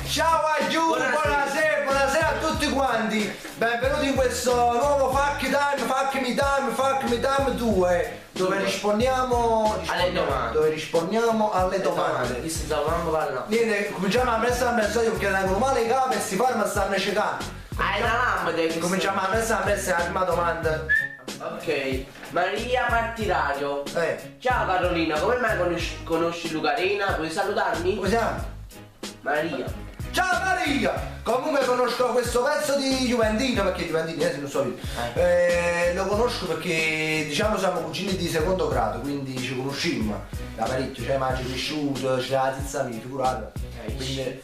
Ciao a giù, buonasera a tutti quanti. Benvenuti in questo nuovo Fuck Me Time 2, dove rispondiamo alle domande. Visto che stavamo parlando. Niente, cominciamo a prestare un messaggio perché tengono male i capi e si ferma a starne cercando. Hai la lampada. Cominciamo a prestare la prima domanda. Ok, Maria Partirario. Ciao Carolina, come mai conosci Lucarina? Puoi salutarmi? Come siamo? Maria. Ciao Maria! Comunque conosco questo pezzo di Juventino, perché Juventini se non so io. Lo conosco perché diciamo siamo cugini di secondo grado, quindi ci conoscimmo da parecchio, cioè ma ci è cresciuto, c'è la zizza mia, figurata. Quindi...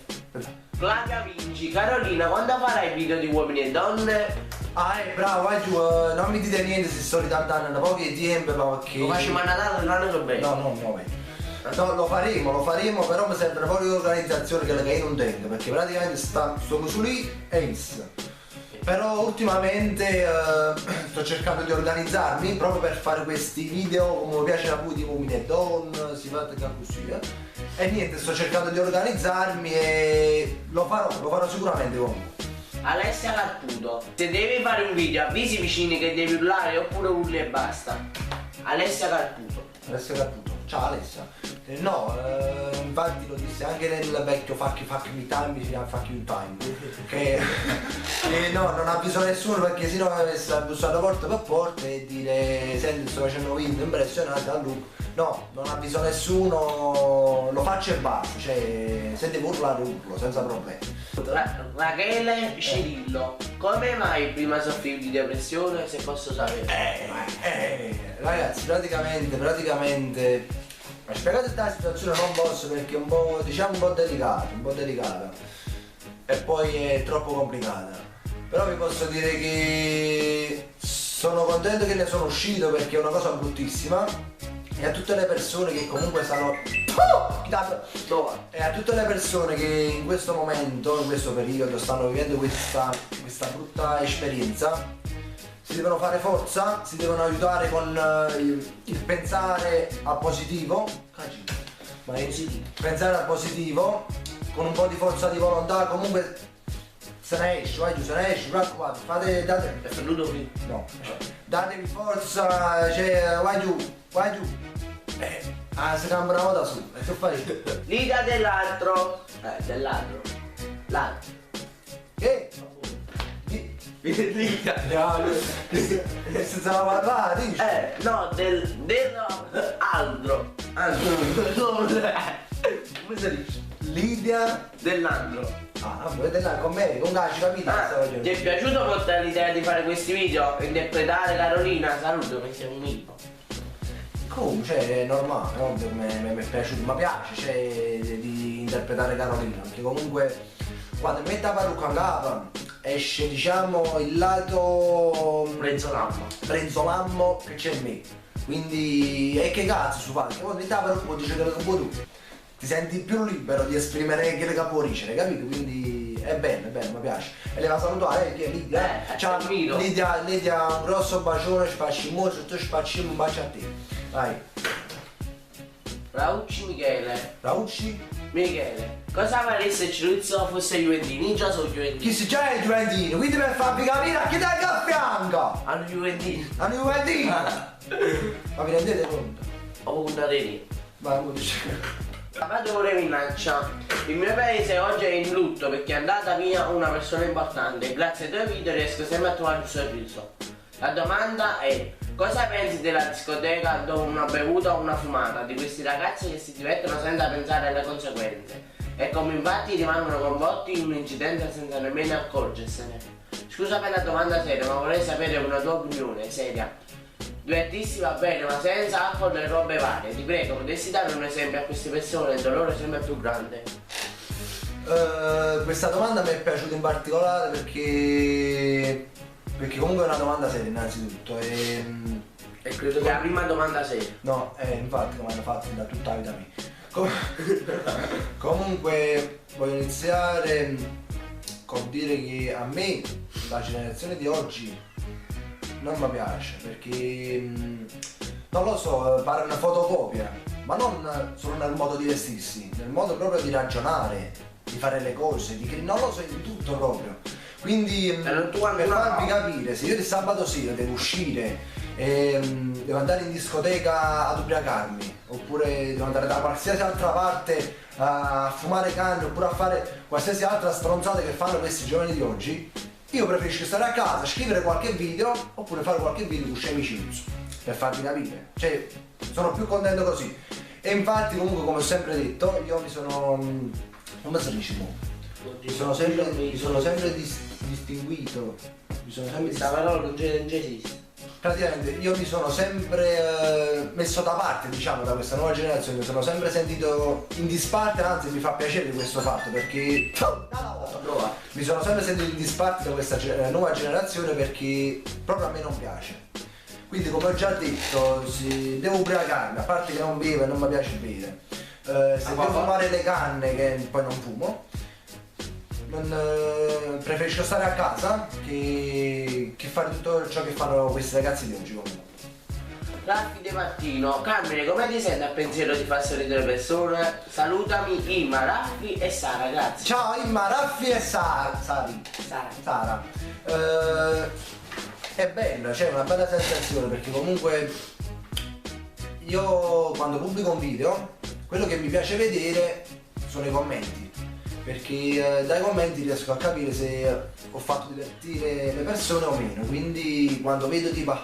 Flavia Vinci, Carolina, quando farai video di uomini e donne? Bravo, vai giù, non mi dite niente se sto ritardando da pochi tempo, perché... Lo facciamo a Natale, non è so bene. No, vai. No, lo faremo, però mi serve proprio l'organizzazione che io non tengo, perché praticamente sto su lì e isso. Però ultimamente sto cercando di organizzarmi proprio per fare questi video come mi piace la di uomini e donne, si fa così, E niente, sto cercando di organizzarmi e lo farò sicuramente comunque. Alessia Carputo, se devi fare un video avvisi i vicini che devi urlare oppure urli e basta. Alessia Carputo. Ciao Alessia. No, infatti lo disse anche nel vecchio Fuck Me Time, si chiama Fuck You Time. Che no, non avviso nessuno perché sennò avessi bussato porta per porta e dire senti sto facendo video impressionante a Luca. No, non avviso nessuno, lo faccio e basta, cioè se devo urlare urlo, senza problemi. Rachele Cirillo, come mai prima soffrivi di depressione, se posso sapere? Ragazzi, praticamente spiegate questa situazione non posso perché è un po', diciamo un po' delicata e poi è troppo complicata. Però vi posso dire che sono contento che ne sono uscito perché è una cosa bruttissima. E a tutte le persone che comunque stanno e a tutte le persone che in questo momento, in questo periodo stanno vivendo questa brutta esperienza, si devono fare forza, si devono aiutare con il pensare a positivo, pensare al positivo, con un po' di forza di volontà, comunque se ne esce, vai giù, se ne esce, raccomandate, datevi forza, cioè vai giù. Si cambia una volta su, e tu fai? Liga dell'altro. Liga. Senza parlare, dici? No, dell'altro. Come si dice? Lidia dell'altro. Vabbè, dell'altro con me, con Gaci, capito? Ti è piaciuto portare l'idea di fare questi video? Interpretare Carolina? Saluto, perché sei un mito. Come, cioè, è normale, no? Mi è piaciuto, mi piace, cioè, di interpretare Carolina, perché comunque quando mette la parrucca in capo esce, diciamo, il lato Renzolammo che c'è in me. Quindi, e che cazzo su fare? Quando metti la parrucca dice che lo capo tu, ti senti più libero di esprimere che le capo dicere, capito? Quindi è bello, mi piace. E le va a salutare, che è Lidia. Ciao Lidia, un grosso bacione, spacci molto, tu spacci un bacio a te. Vai. Raucci Michele, cosa faresti se Cirizzo fosse Juventini? Già sono Juventini. Chi si c'è il Juventino? Quindi per farvi capire a chi dai a fianco? Hanno Juventini. Ma vi rendete conto? Ho puntato lì. Ma come dice? Salvatore Minaccia, il mio paese oggi è in lutto perché è andata via una persona importante. Grazie ai tuoi video riesco sempre a trovare un sorriso. La domanda è: cosa pensi della discoteca dopo una bevuta o una fumata? Di questi ragazzi che si divertono senza pensare alle conseguenze e come infatti rimangono coinvolti in un incidente senza nemmeno accorgersene. Scusa per la domanda seria, ma vorrei sapere una tua opinione seria. Divertirsi va bene, ma senza alcol e robe varie. Ti prego, potresti dare un esempio a queste persone? Il dolore è sempre più grande. Questa domanda mi è piaciuta in particolare perché comunque è una domanda seria innanzitutto e credo che è la prima domanda seria. No, infatti come hanno fatto da tutta la vita mia. Comunque voglio iniziare con dire che a me la generazione di oggi non mi piace perché non lo so, pare una fotocopia, ma non solo nel modo di vestirsi, nel modo proprio di ragionare, di fare le cose, non lo so, di tutto proprio. Quindi tu quando per farvi no. capire, se io il sabato sera devo uscire, devo andare in discoteca ad ubriacarmi, oppure devo andare da qualsiasi altra parte a fumare canne, oppure a fare qualsiasi altra stronzata che fanno questi giovani di oggi, io preferisco stare a casa, scrivere qualche video, oppure fare qualche video con amici, per farvi capire. Cioè, sono più contento così. E infatti comunque, come ho sempre detto, io mi sono... come si dice? Mi sono sempre distinguito. Mi sono sempre Questa parola non esiste. praticamente io mi sono sempre messo da parte, diciamo, da questa nuova generazione, mi sono sempre sentito in disparte, anzi mi fa piacere di questo fatto perché mi sono sempre sentito in disparte da questa nuova generazione perché proprio a me non piace. Quindi, come ho già detto, devo ubriacarmi, a parte che non bevo e non mi piace bere. Se devo fumare le canne, che poi non fumo, preferisco stare a casa che fare tutto ciò che fanno questi ragazzi di oggi comunque. Raffi De Martino, Carmine, come ti senti al pensiero di far sorridere le persone? Salutami Imma, Raffi e Sara, grazie. Ciao Imma, Raffi e Sara. È bello, c'è una bella sensazione perché comunque io quando pubblico un video, quello che mi piace vedere sono i commenti. Perché dai commenti riesco a capire se ho fatto divertire le persone o meno, quindi quando vedo tipo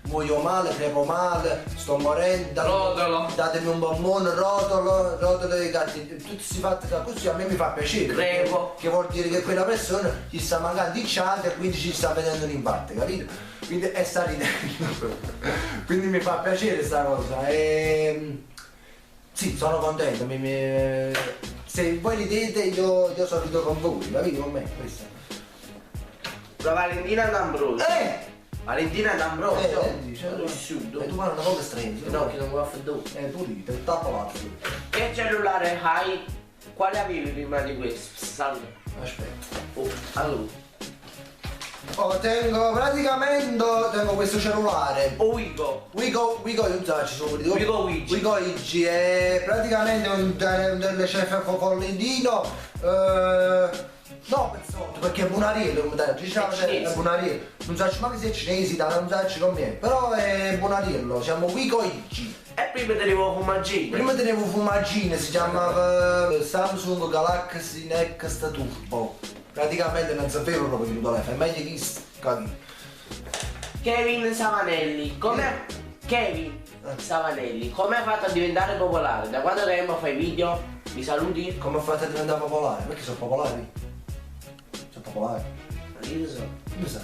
muoio male, crepo male, sto morendo, datemi un bombone, rotolo i gatti, tutti si fatti così, a me mi fa piacere, crepo, che vuol dire che quella persona gli sta mancando il chant e quindi ci sta vedendo un impatto, capito? Quindi sta ridendo, quindi mi fa piacere sta cosa e sì, sono contento, se voi ridete io sorrido con voi, capito con me? Questo. La Valentina D'Ambrosio. Valentina D'Ambrosio. E tu parli una cosa strana. No, che non vuoi fare tu. Pulito, il tappo l'altro. Che cellulare hai? Quale avevi prima di questo? Salve. Aspetta. Allora. Tengo questo cellulare. Wigo, non so, ci sono Wigo Wigi. Wigo Wigi è praticamente un dell'CF Follidino. No, pezzotto, perché è Bunariello, come te diciamo, è Bunariello. Non so mai se è cinese, non so come è, però è Bunariello, siamo Wigo Wigi. E prima tenevo fumaggine. Prima tenevo fumaggine, si chiamava Samsung Galaxy Next Turbo. Praticamente non sapevo proprio il telefono, è meglio visto, capito? Kevin Savanelli, come hai fatto a diventare popolare? Da quanto tempo fai video? Mi saluti? Come ho fatto a diventare popolare? Perché sono popolari? Sono popolari? Io so. Non so.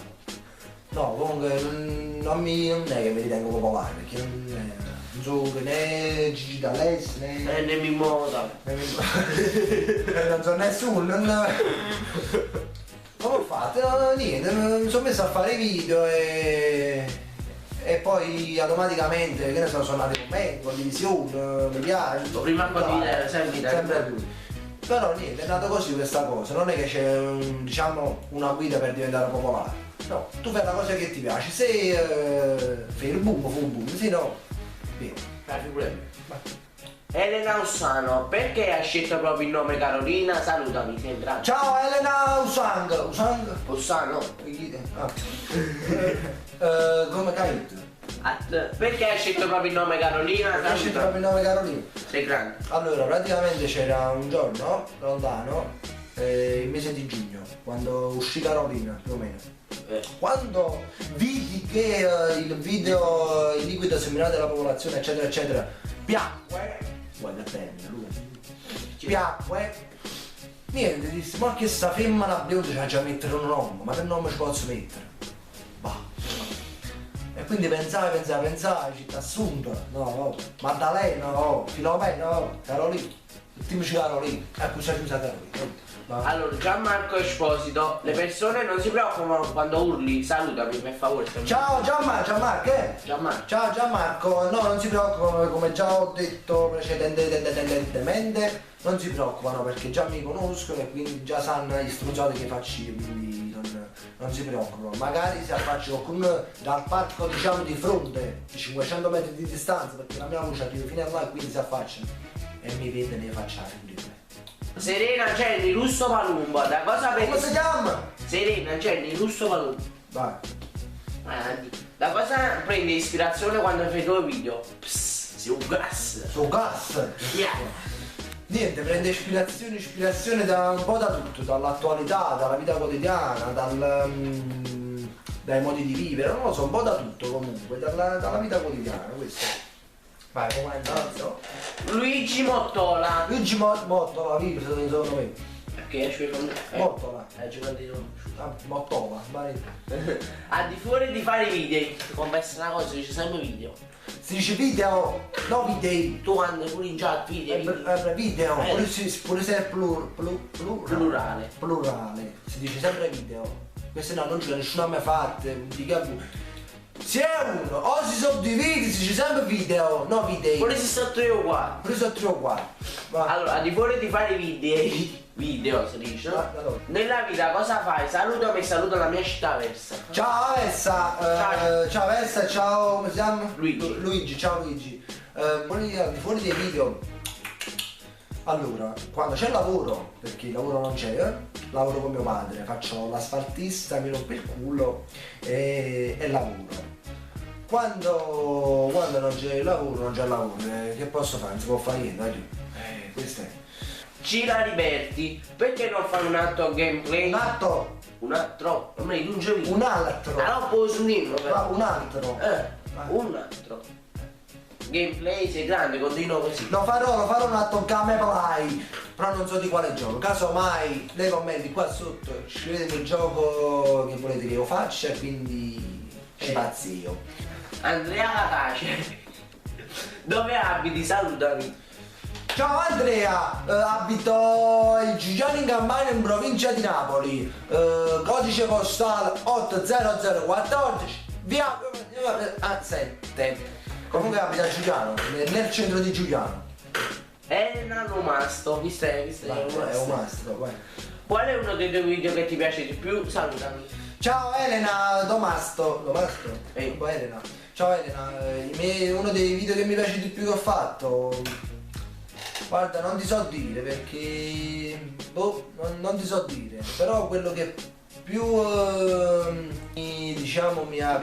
No, comunque non è che mi ritengo popolare, perché non so né Gigi D'Alessio né Ne mi muovo. non so nessuno, come ho fatto? Niente, mi sono messo a fare video e poi automaticamente, che ne so, sono andati commenti, condivisione, mi piace. Prima condividere sempre più. Però niente, è nato così questa cosa, non è che c'è diciamo una guida per diventare popolare. No, tu fai la cosa che ti piace, se fai il boom, fu un boom, se no, problemi. Elena Ussano, perché hai scelto proprio il nome Carolina? Salutami, sei bravo. Ciao Elena Ussano. Come caito? Perché hai scelto proprio il nome Carolina? Hai scelto proprio il nome Carolina? Sei grande. Allora, praticamente c'era un giorno lontano, il mese di giugno, quando uscì Carolina, più o meno. Quando vidi che il video, il liquido seminale della popolazione, eccetera, eccetera, piacque, guarda bene, lui, piacque, niente, dissi, ma che sta femmina bionda c'ha già mettere un nome, ma che nome ci posso mettere? Bah. E quindi pensai, città assunta, no, Maddalena, no, Filomena, no, Carolina, tutti Carolina, ecco c'è chiusa Carolina. Allora, Gianmarco Esposito, le persone non si preoccupano quando urli, salutami per favore. Ciao Gianmarco, Ciao Gianmarco, no, non si preoccupano, come già ho detto precedentemente, non si preoccupano perché già mi conoscono e quindi già sanno gli struzzotti che faccio io, quindi non si preoccupano. Magari se affaccio qualcuno dal parco, diciamo, di fronte, di 500 metri di distanza, perché la mia luce arriva fino a là e quindi si affacciano e mi vede ne faccia ridere. Serena Genni, Russo Palumbo, da cosa Come pensi? si chiama? Serena Genni, Russo Palumbo. Vai. Da cosa prende ispirazione quando fai i tuoi video? Psst, sei un gas. Su gas. Yeah. Niente, prende ispirazione da un po' da tutto, dall'attualità, dalla vita quotidiana, dai modi di vivere, non lo so, un po' da tutto comunque, dalla vita quotidiana, questo. Vai, come no? Luigi Mottola. Luigi Mottola, vive secondo me. Che esce con Mottola. ci continuo. Mottola, vai. A di fuori di fare i video, confessa una cosa, dice sempre video. Si dice video, no video. Tu quando pure in chat video, Video, pure se è plurale. Plurale, si dice sempre video. Questo no, non ce l'ha nessuno mai fatto, se è uno, o si suddivide, si dice sempre video, no video. Pure se sono tre uguali. Pure sono tre uguali. Va. Allora, al di fuori di fare i video si dice. Allora. Nella vita cosa fai? Salutami e saluto la mia città Versa. Ciao Avessa, ciao Avessa, ciao, come si chiama? Luigi. Ciao Luigi. Al di fuori dei video. Allora, quando c'è lavoro, perché il lavoro non c'è, lavoro con mio padre, faccio l'asfaltista, mi rompo il culo e lavoro. Quando non c'è il lavoro, non c'è il lavoro, che posso fare? Non si può fare niente, dai. Questo è. Cila Liberti, perché non fare un altro gameplay? Un altro? Un altro? Non mi un gioco. Un altro? Allora posso unirlo però. Un altro? Un altro. Gameplay, sei grande, continuo così. Lo farò un altro gameplay, però non so di quale gioco. Casomai nei commenti qua sotto scrivetemi il gioco che volete che io faccia e quindi ci pazzio. Andrea Catace, dove abiti? Salutami. Ciao Andrea, abito in Giuliano in Campania in provincia di Napoli, codice postale 80014, via 7. Comunque abita a Giuliano, nel centro di Giuliano. Elena Nomasto, visto è un mastro, vai. Qual è uno dei tuoi video che ti piace di più? Salutami. Ciao Elena Domasto. Elena. Ciao Elena, uno dei video che mi piace di più che ho fatto. Guarda, non ti so dire perché. Non ti so dire. Però quello che più mi ha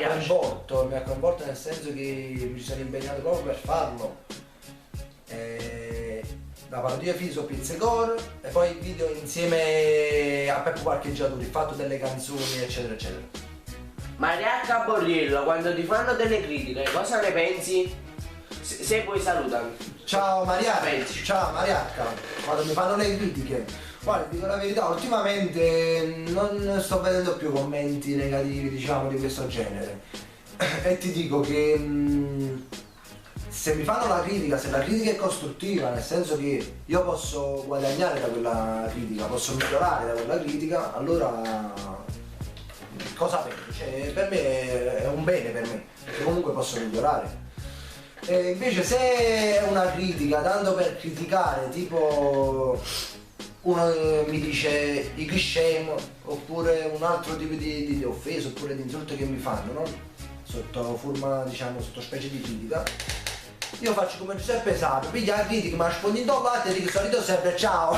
coinvolto nel senso che mi sono impegnato proprio per farlo. La parodia Fiso Pizzecore e poi il video insieme a Peppo Parcheggiatore, il fatto delle canzoni eccetera eccetera. Mariacca Borriello, quando ti fanno delle critiche, cosa ne pensi? Se puoi salutami. Ciao Mariacca, ciao Mariacca, quando mi fanno le critiche, guarda, dico la verità, ultimamente non sto vedendo più commenti negativi, diciamo, di questo genere. E ti dico che se mi fanno la critica, se la critica è costruttiva, nel senso che io posso guadagnare da quella critica, posso migliorare da quella critica, allora cosa penso? Cioè, per me è un bene per me, perché comunque posso migliorare. E invece se è una critica, tanto per criticare, tipo uno mi dice i cliché oppure un altro tipo di offesa oppure di insulto che mi fanno, no? Sotto forma, diciamo, sotto specie di critica, io faccio come Giuseppe Sapio, piglia la critica, ma spondito al latte e dico solito sempre ciao.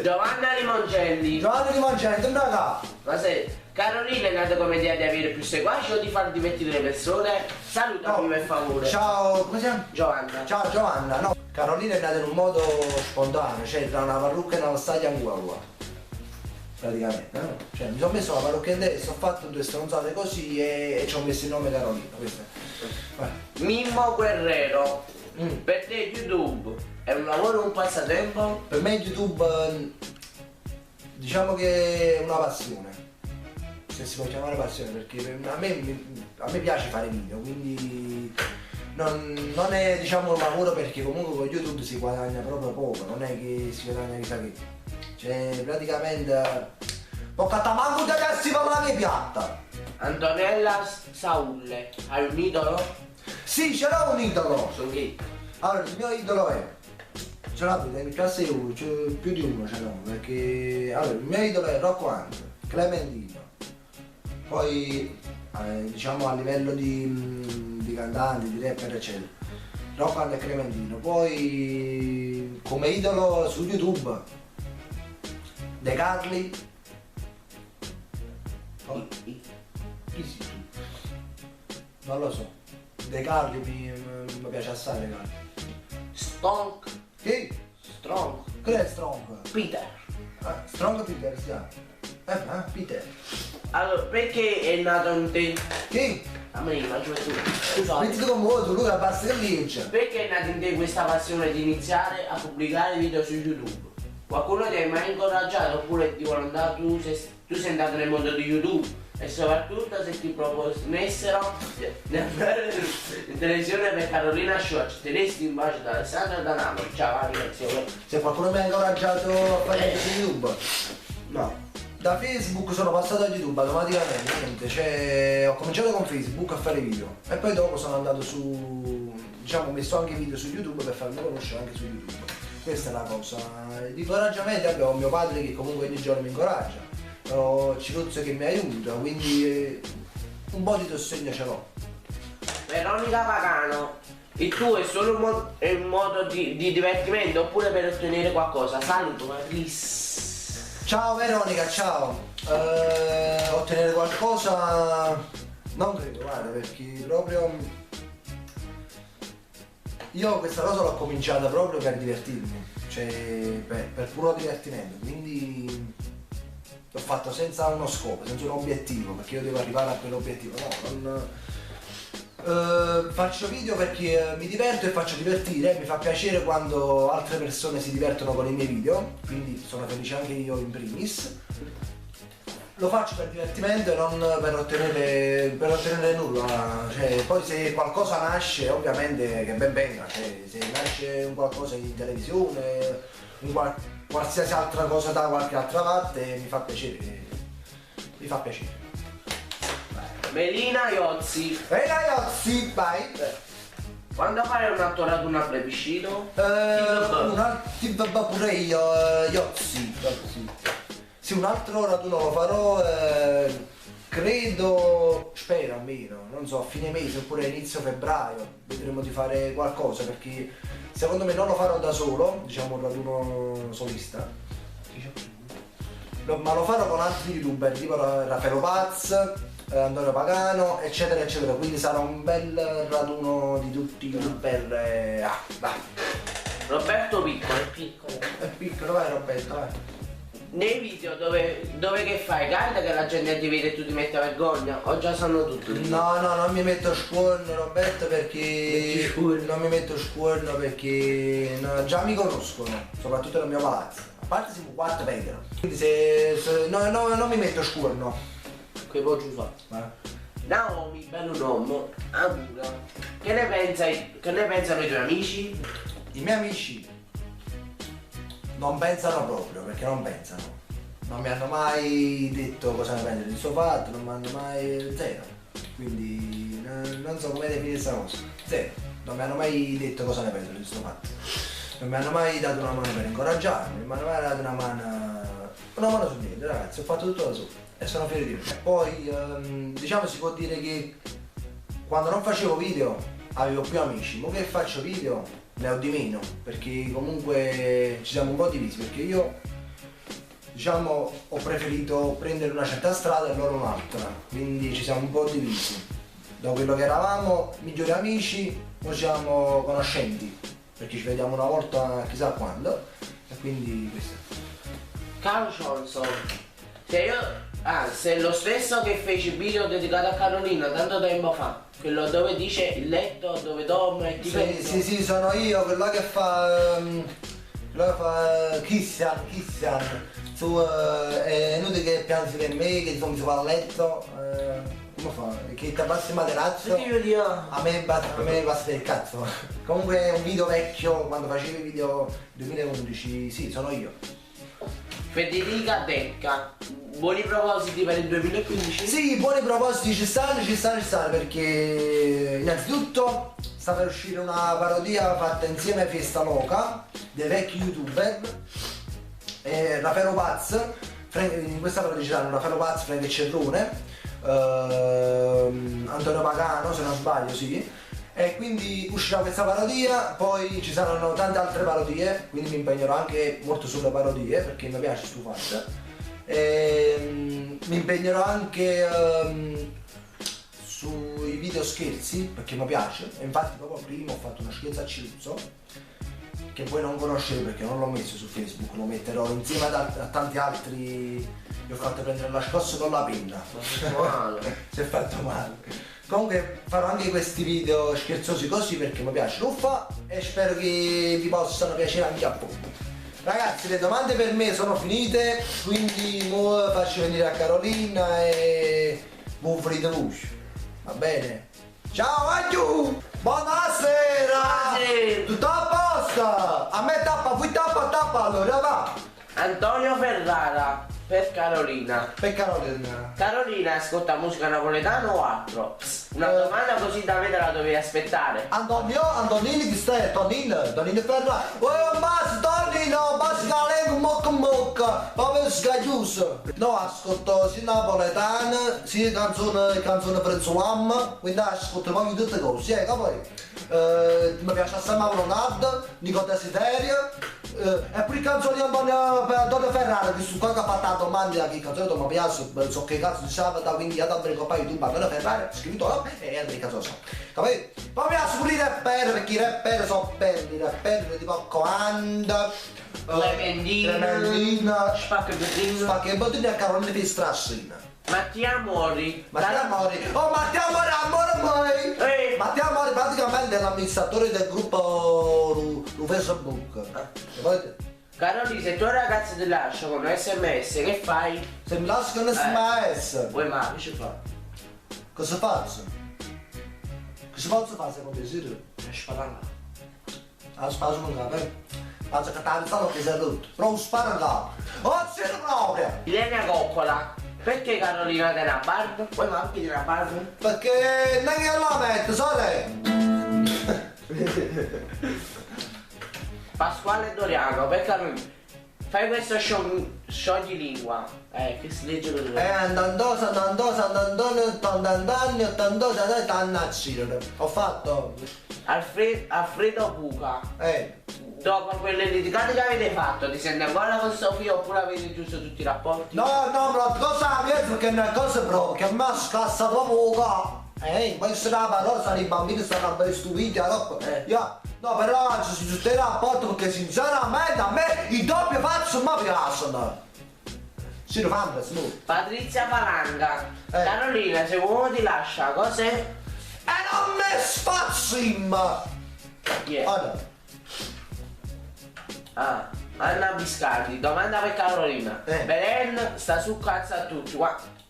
Giovanna Limoncelli. Giovanna Limoncelli, torna qua. Ma se Carolina è nata come idea di avere più seguaci o di far divertire le persone? Salutami per favore. Ciao, come si chiama? Giovanna. Ciao Giovanna, no. Carolina è nata in un modo spontaneo, cioè tra una parrucca e una staglia qua. Praticamente, no? Cioè mi sono messo la parrucca in testa, ho fatto due stronzate così e ci ho messo il nome Carolina, questo è. Mimmo Guerrero, per te YouTube è un lavoro o un passatempo? Per me YouTube diciamo che è una passione, se si può chiamare passione, perché a me piace fare video, quindi non è, diciamo, un lavoro, perché comunque con YouTube si guadagna proprio poco, non è che si guadagna chissà che. Cioè praticamente poca manco da cassi per la mia piatta. Antonella Saulle, hai un idolo? Sì, ce l'ho un idolo. Sono chi? Allora, il mio idolo è, ce l'abito in classe 1, cioè, più di uno ce l'ho, perché allora il mio idolo è Rocco Hunt, Clementino, poi diciamo a livello di cantanti, di rapper eccetera, Rocco Hunt e Clementino, poi come idolo su YouTube De Carli. I- Chi si? Non lo so. De Carli mi piace assai De Carli. Stonk. Chi? Strong. Che è Strong? Peter. Strong Peter si chiama. Peter. Allora, perché è nato in te? Chi? A me la gioventù. Scusate. Mettiti con voto, lui basta che legge. Perché è nata in te questa passione di iniziare a pubblicare video su YouTube? Qualcuno ti ha mai incoraggiato oppure ti vuole andare tu sei andato nel mondo di YouTube? E soprattutto se ti proponessero di andare in televisione per Carolina Show, accetteresti in bacio da Alessandro da Napoli? Ciao, arrivederci. Se qualcuno mi ha incoraggiato a fare video su YouTube. No. Da Facebook sono passato a YouTube automaticamente, niente, cioè ho cominciato con Facebook a fare video e poi dopo sono andato su, diciamo ho messo anche video su YouTube per farmi conoscere anche su YouTube. Questa è la cosa. Di incoraggiamento abbiamo mio padre che comunque ogni giorno mi incoraggia, ho Ciruzzo che mi aiuta, quindi un po' di sostegno ce l'ho. Veronica Pagano, il tuo è solo un modo di divertimento oppure per ottenere qualcosa? Saluto, Marlis. Ciao Veronica, ciao! Ottenere qualcosa non credo, guarda, perché proprio io questa cosa l'ho cominciata proprio per divertirmi, cioè per puro divertimento, quindi l'ho fatto senza uno scopo, senza un obiettivo, perché io devo arrivare a quell'obiettivo, no, faccio video perché mi diverto e faccio divertire, mi fa piacere quando altre persone si divertono con i miei video, quindi sono felice anche io in primis. Lo faccio per divertimento e non per ottenere nulla, cioè, poi se qualcosa nasce ovviamente che ben venga, cioè, se nasce un qualcosa in televisione, qualsiasi altra cosa da qualche altra parte mi fa piacere, mi fa piacere. Melina Iozzi. Ehi ragazzi, vai! Quando fare un altro raduno a plebiscito? Pure io, Iozzi. Sì, un altro raduno lo farò, credo, spero almeno, non so, a fine mese oppure inizio febbraio, vedremo di fare qualcosa perché secondo me non lo farò da solo, diciamo un raduno solista, ma lo farò con altri youtuber tipo Raffaello Paz, Antonio Pagano, eccetera eccetera, quindi sarà un bel raduno di tutti i youtuber. Vai. Roberto Piccolo. È piccolo, vai Roberto, vai. Nei video dove che fai? Capita che la gente ti vede e tu ti metti a vergogna? O già sanno tutto? No, non mi metto scuorno Roberto perché non mi metto scuorno perché già mi conoscono, soprattutto nel mio palazzo. A parte siamo 4 pecore. Quindi no, non mi metto scuorno. Che voglio usare? Naomi, bello nome, Aura. Che ne pensano i tuoi amici? I miei amici non pensano proprio, perché non pensano. Non mi hanno mai detto cosa ne pensano di questo fatto, non mi hanno mai. Zero. Quindi non so come definire questa cosa. Zero. Non mi hanno mai detto cosa ne pensano di questo fatto. Non mi hanno mai dato una mano per incoraggiarmi, non mi hanno mai dato una mano su niente, ragazzi, ho fatto tutto da solo e sono fiero di me. Poi diciamo si può dire che quando non facevo video avevo più amici, ma che faccio video ne ho di meno, perché comunque ci siamo un po' divisi, perché io diciamo ho preferito prendere una certa strada e loro un'altra, quindi ci siamo un po' divisi. Da quello che eravamo migliori amici, ora siamo conoscenti, perché ci vediamo una volta chissà quando, e quindi questo. Carlo Johnson. Se è lo stesso che fece il video dedicato a Carolina tanto tempo fa, quello dove dice il letto dove dorme e ti penso. Sì, sono io, quello che fa Christian, su è inutile che piangi per me, che ti fa a letto, come fa? Che ti abbassi il materazzo, a me basta il cazzo. Comunque è un video vecchio, quando facevo i video 2011, sì, sono io. Federica Decca, buoni propositi per il 2015? Sì, buoni propositi ci stanno perché innanzitutto sta per uscire una parodia fatta insieme a Festa Loca dei vecchi youtuber, Raffaello Paz, in questa parodia ci saranno Raffaello Paz, Frank Cerrone, Antonio Pagano se non sbaglio, sì. E quindi uscirà questa parodia, poi ci saranno tante altre parodie, quindi mi impegnerò anche molto sulle parodie perché mi piace stufarsi. Mi impegnerò anche sui video scherzi perché mi piace, e infatti proprio prima ho fatto uno scherzo a Ciruzzo che voi non conoscete perché non l'ho messo su Facebook, lo metterò insieme a tanti altri. Mi ho fatto prendere la scossa con la penna. Si è fatto male. Comunque farò anche questi video scherzosi così perché mi piace l'uffa e spero che vi possano piacere anche a voi. Ragazzi, le domande per me sono finite, quindi ora faccio venire a Carolina e buon frito voce. Va bene? Ciao Aggiù! Buonasera! Buonasera! Tutto a posto? A me tappa, fui tappa, allora va! Antonio Ferrara per Carolina. Per Carolina. Carolina ascolta musica napoletana o altro? Una domanda così da me te la dovevi aspettare. Antonini di stai, Tonino Ferrara. Oh, basta la mocca, proprio sgagliuso. No, ascolto sia napoletana, sia canzone Frenzolam, quindi ascolto proprio tutte cose, poi. Mi piace assai Mauro Nard, Nico Desiderio, e pure canzoni di Antonio Ferrara, che su qua che ha fatto la domanda che canzone mi piace, so che cazzo di sabato, quindi ad aprire con YouTube Antonio Ferrara, scritto là e Enrico cazzo so. Capito? Poi mi piace pure i rapper, perché i rapper sono belli, i rapper tipo Comanda, Clementina, Spacca e Bottini e Carolina di Strassina. Mattia Mori. Oh, Mattia Mori, amore mio! Mattia Mori praticamente è l'amministratore del gruppo su Facebook. Carolina, se tuo ragazzo ti lascia con un SMS, che fai? Se mi lasci con SMS, Vuoi ma che ci fa? cosa faccio? Cosa posso fare secondo te? Sparare. Ah, sparo non capo, faccio che tanto che si è rotto. Però sparo là. Oh, c'è proprio! Ilenia Coppola. Perché Carolina te la barba? Vuoi ma anche te la barba? Perché non io la metto, sole! Pasquale Doriano, per Carolina. Fai questo scioglilingua. Che si legge così. Andandosa, ho fatto. Alfredo Buca. Dopo quelle litigate che avete fatto, ti senti ancora con Sofia oppure avete chiuso tutti i rapporti? No, bro, cosa avete che non è cosa proprio, che a me scassa proprio poi se la parola i bambini stanno per stupiti, no, però ci sono tutti i rapporti perché sinceramente a me i doppi faccio mi piacciono. Si lo fanno, sì. Patrizia Palanga. Carolina, se uno ti lascia, cos'è? E non mi sfazzim! Yeah. Anna Biscardi, domanda per Carolina. Belen sta su cazzo a tutti.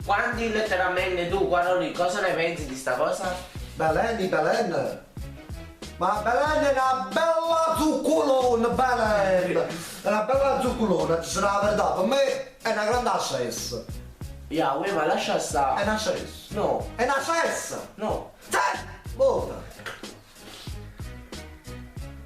Quanti letteralmente tu, Carolina, cosa ne pensi di sta cosa? Belen. Ma Belen è una bella zuccolona, Belen! È una bella zuccolona, ci sarà la verità, per me è una grande ascessa. Uè, ma lascia stare. È una ascessa. No. È una ascessa. No. Buona.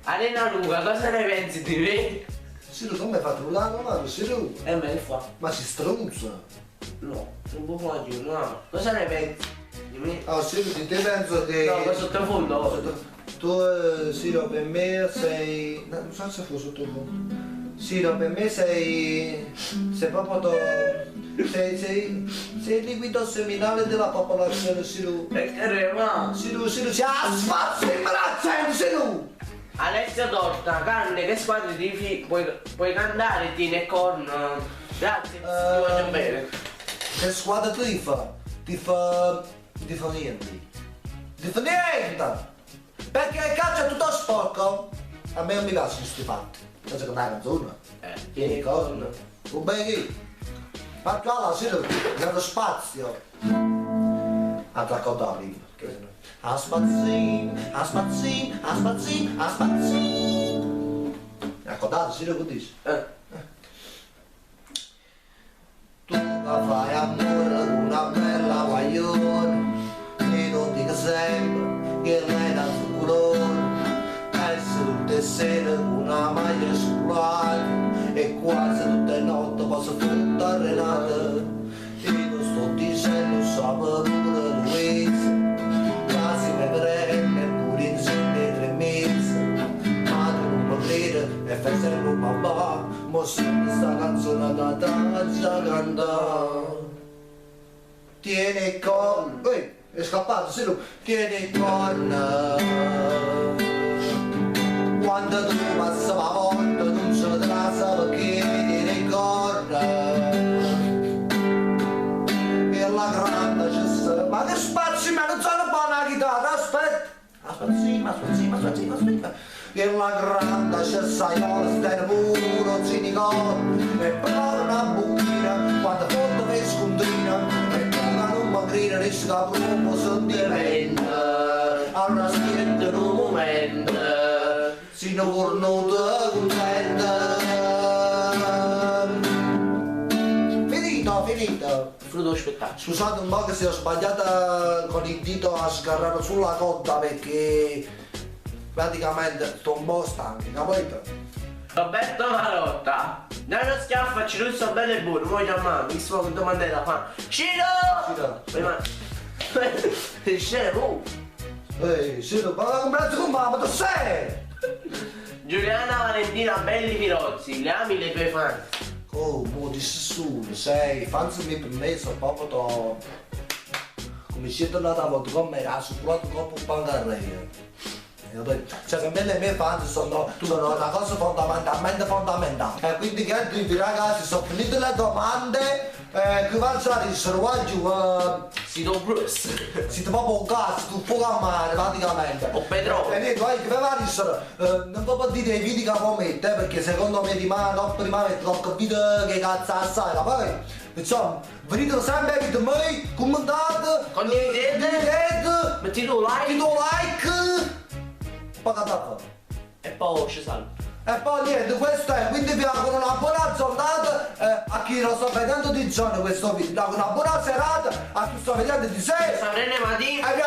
Arena Luca, cosa ne pensi di me? Siro, come hai fatto la mano, Siro? E me ne fa. Ma si stronza. No, non può fare, no. Cosa ne pensi di me? Ah, Siro, ti penso che... No, ma sottofondo. Tu, Siro, per me sei... No, non so se fu sottofondo. Siro, per me sei proprio... Sei il liquido seminale della popolazione, Siro. Perché ma? Siro, si spazio in braccio, Siro! Alessio Torta, Canne, che squadre tifi? Puoi cantare, Tine con... Grazie, ti voglio bene. Che squadra tifa? Tifa niente. Tifa niente! Perché il calcio è tutto sporco. A me non mi piace questi fatti. Penso che una canzone. Tieni con. Un bel faccio alla sera, grande spazio. A raccontare. A spazzin. Raccontate, Siro, che dici? Tu che fai amore con una bella guaglione e non dico sempre che lei da zuccolone. Esce tutte le sere con una maglia scolare e quasi tutte le notti posso fare Renata. E non sto dicendo sapere pure Luisa, quasi mi prende pure in quando tieni con... è scappato, sì, lui. Tieni con... quando tu passi la volta non ce te la sa perché ti ricorda e la grande c'è sta... Ma che spazio, ma non sono buona chitarra, aspetta! Aspetta. E la grande c'è sta io, stai puro, zinico e però una buchina quando foto che scontrina e tu non mi grida rischia proprio sentimento allora schietta in un momento si non cornuta contenta. Finito. Frutto dello spettacolo. Scusate un po' che se ho sbagliata con il dito a sgarrare sulla cotta perché praticamente sto un po' stanco, capito? Roberto Marotta, dai uno schiaffo, ci russo bello e buono, vuoi chiamare? Mi sto con domande da fare. Ciro! Scemo! Ciro, ma comprato con mamma, tu sei? Giuliana Valentina Belli Pirozzi, le ami le tue fan? Oh, mo di nessuno, sei, fanzi mi permesso proprio to... Come siete andati a volta con me, ha suppurato troppo un pancarrello. Cioè per me le mie fans sono una cosa fondamentale. E quindi che dici ragazzi, sono finite le domande, che vanno qua giù, Sito Bruce. siete proprio un cazzo, tu fuoco a mare praticamente. O Pedro. E niente, che vanno, non proprio dire i video che può mettere, perché secondo me prima metto qualche video che cazzo assai, poi insomma, venite sempre a video me, commentate, Condividete, mettete un like. Poi cazzo. E poi ci salvo. E poi niente, questo è, quindi vi auguro una buona giornata a chi lo sta vedendo di giorno questo video, vi auguro una buona serata a chi sto vedendo di sera Sabrina Mattina. e vi